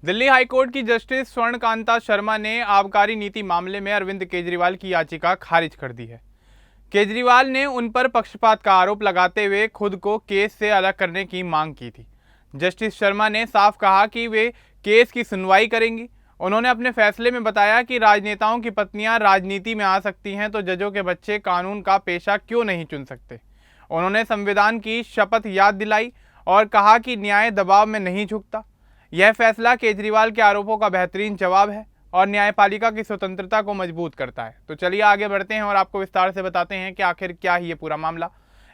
Delhi high court की justice स्वर्णकांता Sharma ने आबकारी नीति मामले में अरविंद केजरीवाल की याचिका खारिज कर दी है। केजरीवाल ने उन पर पक्षपात का आरोप लगाते हुए खुद को केस से अलग करने की मांग की थी। जस्टिस शर्मा ने साफ कहा कि वे केस की सुनवाई करेंगी। उन्होंने अपने फैसले में बताया कि राजनेताओं की पत्नियां राजनीति में आ सकती हैं तो जजों के बच्चे कानून का पेशा क्यों नहीं चुन सकते। उन्होंने संविधान की शपथ याद दिलाई और कहा कि न्याय दबाव में नहीं झुकता। यह फैसला केजरीवाल के आरोपों का बेहतरीन जवाब है और न्यायपालिका की स्वतंत्रता को मजबूत करता है। तो चलिए आगे बढ़ते हैं और आपको विस्तार से बताते हैं कि आखिर क्या है ये पूरा मामला।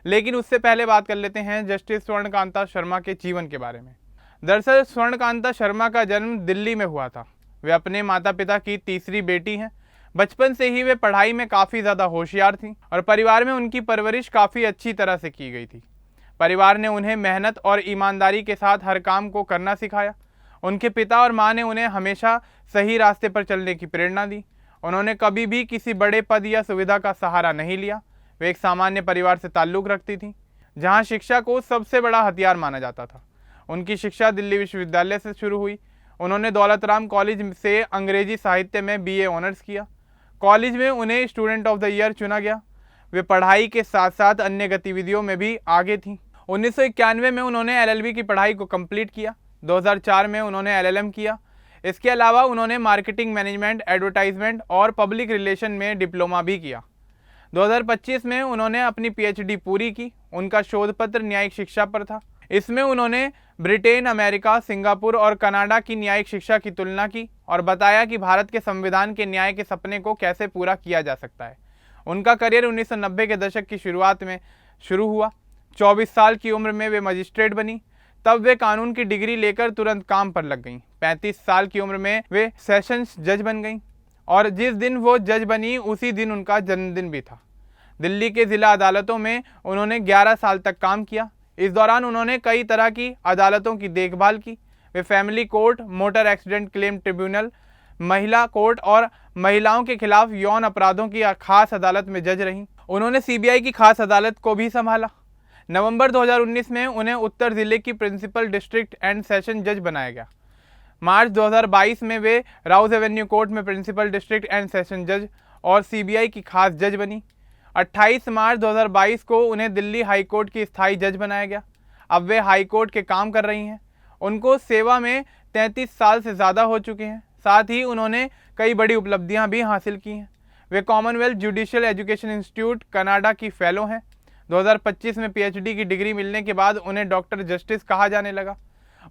लेकिन उससे पहले बात कर लेते हैं जस्टिस स्वर्णकांता शर्मा के जीवन के बारे में। दरअसल स्वर्णकांता शर्मा का जन्म दिल्ली में हुआ था। वे अपने माता पिता की तीसरी बेटी हैं। बचपन से ही वे पढ़ाई में काफ़ी ज़्यादा होशियार थीं और परिवार में उनकी परवरिश काफ़ी अच्छी तरह से की गई थी। परिवार ने उन्हें मेहनत और ईमानदारी के साथ हर काम को करना सिखाया। उनके पिता और माँ ने उन्हें हमेशा सही रास्ते पर चलने की प्रेरणा दी। उन्होंने कभी भी किसी बड़े पद या सुविधा का सहारा नहीं लिया। वे एक सामान्य परिवार से ताल्लुक़ रखती थीं, जहाँ शिक्षा को सबसे बड़ा हथियार माना जाता था। उनकी शिक्षा दिल्ली विश्वविद्यालय से शुरू हुई। उन्होंने दौलत राम कॉलेज से अंग्रेजी साहित्य में BA ऑनर्स किया। कॉलेज में उन्हें स्टूडेंट ऑफ द ईयर चुना गया। वे पढ़ाई के साथ साथ अन्य गतिविधियों में भी आगे थीं। 1991 में उन्होंने LLB की पढ़ाई को कंप्लीट किया। 2004 में उन्होंने LLM किया। इसके अलावा उन्होंने मार्केटिंग मैनेजमेंट, एडवर्टाइजमेंट और पब्लिक रिलेशन में डिप्लोमा भी किया। 2025 में उन्होंने अपनी PhD पूरी की। उनका शोध पत्र न्यायिक शिक्षा पर था। इसमें उन्होंने ब्रिटेन, अमेरिका, सिंगापुर और कनाडा की न्यायिक शिक्षा की तुलना की और बताया कि भारत के संविधान के न्याय के सपने को कैसे पूरा किया जा सकता है। उनका करियर 1990 के दशक की शुरुआत में शुरू हुआ। 24 साल की उम्र में वे मजिस्ट्रेट बनी। तब वे कानून की डिग्री लेकर तुरंत काम पर लग गईं। 35 साल की उम्र में वे सेशंस जज बन गईं और जिस दिन वो जज बनी उसी दिन उनका जन्मदिन भी था। दिल्ली के ज़िला अदालतों में उन्होंने 11 साल तक काम किया। इस दौरान उन्होंने कई तरह की अदालतों की देखभाल की। वे family court, motor accident claim tribunal, महिला कोर्ट और महिलाओं के खिलाफ यौन अपराधों की खास अदालत में जज रहीं। उन्होंने CBI की खास अदालत को भी संभाला। नवंबर 2019 में उन्हें उत्तर जिले की प्रिंसिपल डिस्ट्रिक्ट एंड सेशन जज बनाया गया। मार्च 2022 में वे राउज एवेन्यू कोर्ट में प्रिंसिपल डिस्ट्रिक्ट एंड सेशन जज और CBI की खास जज बनी। 28 मार्च 2022 को उन्हें दिल्ली हाई कोर्ट की स्थायी जज बनाया गया। अब वे हाई कोर्ट के काम कर रही हैं। उनको सेवा में 33 साल से ज़्यादा हो चुके हैं। साथ ही उन्होंने कई बड़ी उपलब्धियां भी हासिल की हैं। वे Commonwealth judicial education institute Canada की फेलो हैं। 2025 में PhD की डिग्री मिलने के बाद उन्हें डॉक्टर जस्टिस कहा जाने लगा।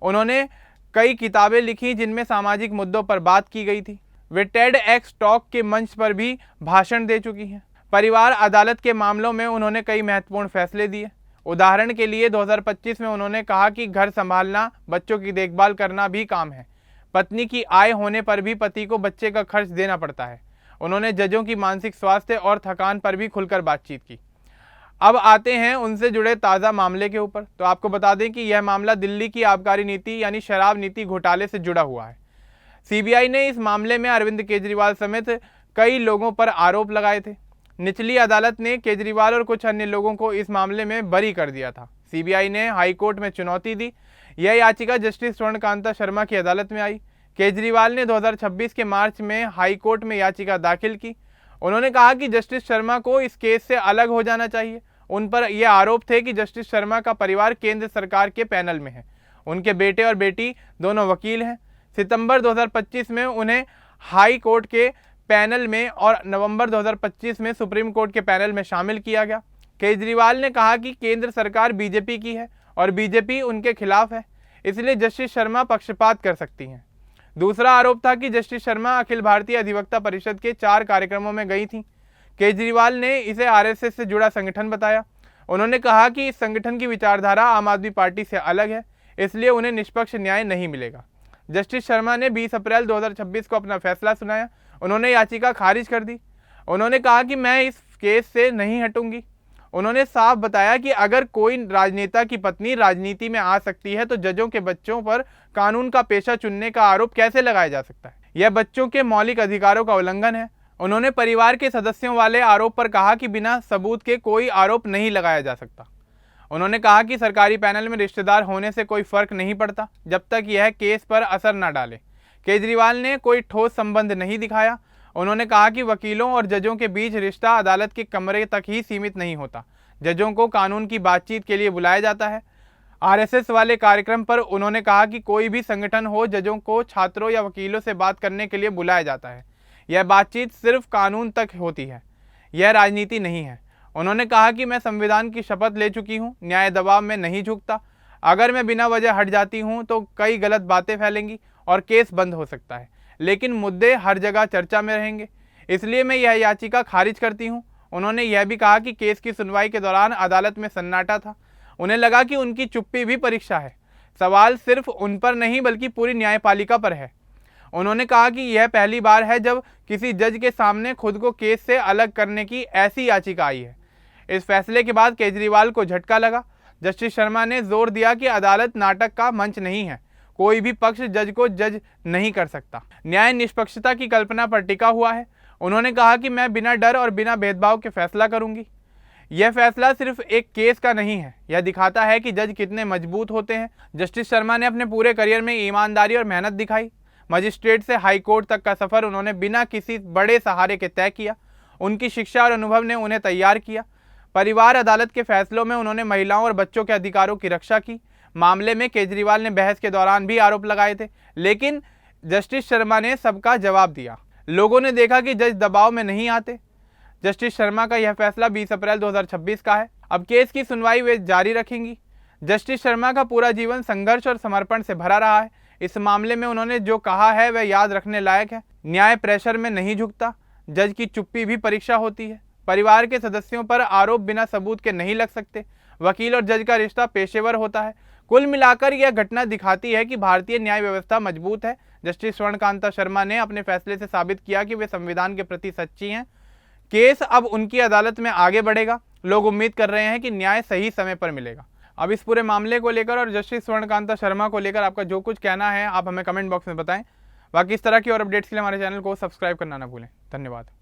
उन्होंने कई किताबें लिखी जिनमें सामाजिक मुद्दों पर बात की गई थी। वे TEDx टॉक के मंच पर भी भाषण दे चुकी हैं। परिवार अदालत के मामलों में उन्होंने कई महत्वपूर्ण फैसले दिए। उदाहरण के लिए 2025 में उन्होंने कहा कि घर संभालना, बच्चों की देखभाल करना भी काम है। पत्नी की आय होने पर भी पति को बच्चे का खर्च देना पड़ता है। उन्होंने जजों की मानसिक स्वास्थ्य और थकान पर भी खुलकर बातचीत की। अब आते हैं उनसे जुड़े ताज़ा मामले के ऊपर। तो आपको बता दें कि यह मामला दिल्ली की आबकारी नीति यानी शराब नीति घोटाले से जुड़ा हुआ है। CBI ने इस मामले में अरविंद केजरीवाल समेत कई लोगों पर आरोप लगाए थे। निचली अदालत ने केजरीवाल और कुछ अन्य लोगों को इस मामले में बरी कर दिया था। CBI ने हाईकोर्ट में चुनौती दी। यह याचिका जस्टिस स्वर्णकांता शर्मा की अदालत में आई। केजरीवाल ने 2026 के मार्च में हाईकोर्ट में याचिका दाखिल की। उन्होंने कहा कि जस्टिस शर्मा को इस केस से अलग हो जाना चाहिए। उन पर यह आरोप थे कि जस्टिस शर्मा का परिवार केंद्र सरकार के पैनल में है। उनके बेटे और बेटी दोनों वकील हैं। सितंबर 2025 में उन्हें हाई कोर्ट के पैनल में और नवंबर 2025 में सुप्रीम कोर्ट के पैनल में शामिल किया गया। केजरीवाल ने कहा कि केंद्र सरकार BJP की है और BJP उनके खिलाफ है, इसलिए जस्टिस शर्मा पक्षपात कर सकती हैं। दूसरा आरोप था कि जस्टिस शर्मा अखिल भारतीय अधिवक्ता परिषद के 4 कार्यक्रमों में गई थीं। केजरीवाल ने इसे RSS से जुड़ा संगठन बताया। उन्होंने कहा कि इस संगठन की विचारधारा आम आदमी पार्टी से अलग है, इसलिए उन्हें निष्पक्ष न्याय नहीं मिलेगा। जस्टिस शर्मा ने 20 अप्रैल 2026 को अपना फैसला सुनाया। उन्होंने याचिका खारिज कर दी। उन्होंने कहा कि मैं इस केस से नहीं हटूंगी। उन्होंने साफ बताया कि अगर कोई राजनेता की पत्नी राजनीति में आ सकती है तो जजों के बच्चों पर कानून का पेशा चुनने का आरोप कैसे लगाया जा सकता है। यह बच्चों के मौलिक अधिकारों का उल्लंघन है। उन्होंने परिवार के सदस्यों वाले आरोप पर कहा कि बिना सबूत के कोई आरोप नहीं लगाया जा सकता। उन्होंने कहा कि सरकारी पैनल में रिश्तेदार होने से कोई फर्क नहीं पड़ता जब तक यह केस पर असर न डाले। केजरीवाल ने कोई ठोस संबंध नहीं दिखाया। उन्होंने कहा कि वकीलों और जजों के बीच रिश्ता अदालत के कमरे तक ही सीमित नहीं होता, जजों को कानून की बातचीत के लिए बुलाया जाता है। आरएसएस वाले कार्यक्रम पर उन्होंने कहा कि कोई भी संगठन हो, जजों को छात्रों या वकीलों से बात करने के लिए बुलाया जाता है। यह बातचीत सिर्फ कानून तक होती है, यह राजनीति नहीं है। उन्होंने कहा कि मैं संविधान की शपथ ले चुकी हूँ, न्याय दबाव में नहीं झुकता। अगर मैं बिना वजह हट जाती हूँ तो कई गलत बातें फैलेंगी और केस बंद हो सकता है, लेकिन मुद्दे हर जगह चर्चा में रहेंगे, इसलिए मैं यह याचिका खारिज करती हूँ। उन्होंने यह भी कहा कि केस की सुनवाई के दौरान अदालत में सन्नाटा था। उन्हें लगा कि उनकी चुप्पी भी परीक्षा है। सवाल सिर्फ उन पर नहीं बल्कि पूरी न्यायपालिका पर है। उन्होंने कहा कि यह पहली बार है जब किसी जज के सामने खुद को केस से अलग करने की ऐसी याचिका आई है। इस फैसले के बाद केजरीवाल को झटका लगा। जस्टिस शर्मा ने जोर दिया कि अदालत नाटक का मंच नहीं है, कोई भी पक्ष जज को जज नहीं कर सकता। न्याय निष्पक्षता की कल्पना पर टिका हुआ है। उन्होंने कहा कि मैं बिना डर और बिना भेदभाव के फैसला करूंगी। यह फैसला सिर्फ एक केस का नहीं है, यह दिखाता है कि जज कितने मजबूत होते हैं। जस्टिस शर्मा ने अपने पूरे करियर में ईमानदारी और मेहनत दिखाई। मजिस्ट्रेट से हाई कोर्ट तक का सफर उन्होंने बिना किसी बड़े सहारे के तय किया। उनकी शिक्षा और अनुभव ने उन्हें तैयार किया। परिवार अदालत के फैसलों में उन्होंने महिलाओं और बच्चों के अधिकारों की रक्षा की। मामले में केजरीवाल ने बहस के दौरान भी आरोप लगाए थे, लेकिन जस्टिस शर्मा ने सबका जवाब दिया। लोगों ने देखा कि जज दबाव में नहीं आते। जस्टिस शर्मा का यह फैसला 20 अप्रैल 2026 का है। अब केस की सुनवाई वे जारी रखेंगी। जस्टिस शर्मा का पूरा जीवन संघर्ष और समर्पण से भरा रहा है। इस मामले में उन्होंने जो कहा है वह याद रखने लायक है। न्याय प्रेशर में नहीं झुकता, जज की चुप्पी भी परीक्षा होती है। परिवार के सदस्यों पर आरोप बिना सबूत के नहीं लग सकते। वकील और जज का रिश्ता पेशेवर होता है। कुल मिलाकर यह घटना दिखाती है कि भारतीय न्याय व्यवस्था मजबूत है। जस्टिस स्वर्णकांता शर्मा ने अपने फैसले से साबित किया कि वे संविधान के प्रति सच्ची हैं। केस अब उनकी अदालत में आगे बढ़ेगा। लोग उम्मीद कर रहे हैं कि न्याय सही समय पर मिलेगा। अब इस पूरे मामले को लेकर और जस्टिस स्वर्णकांता शर्मा को लेकर आपका जो कुछ कहना है आप हमें कमेंट बॉक्स में बताएं। बाकी इस तरह की और अपडेट्स के लिए हमारे चैनल को सब्सक्राइब करना ना भूलें। धन्यवाद।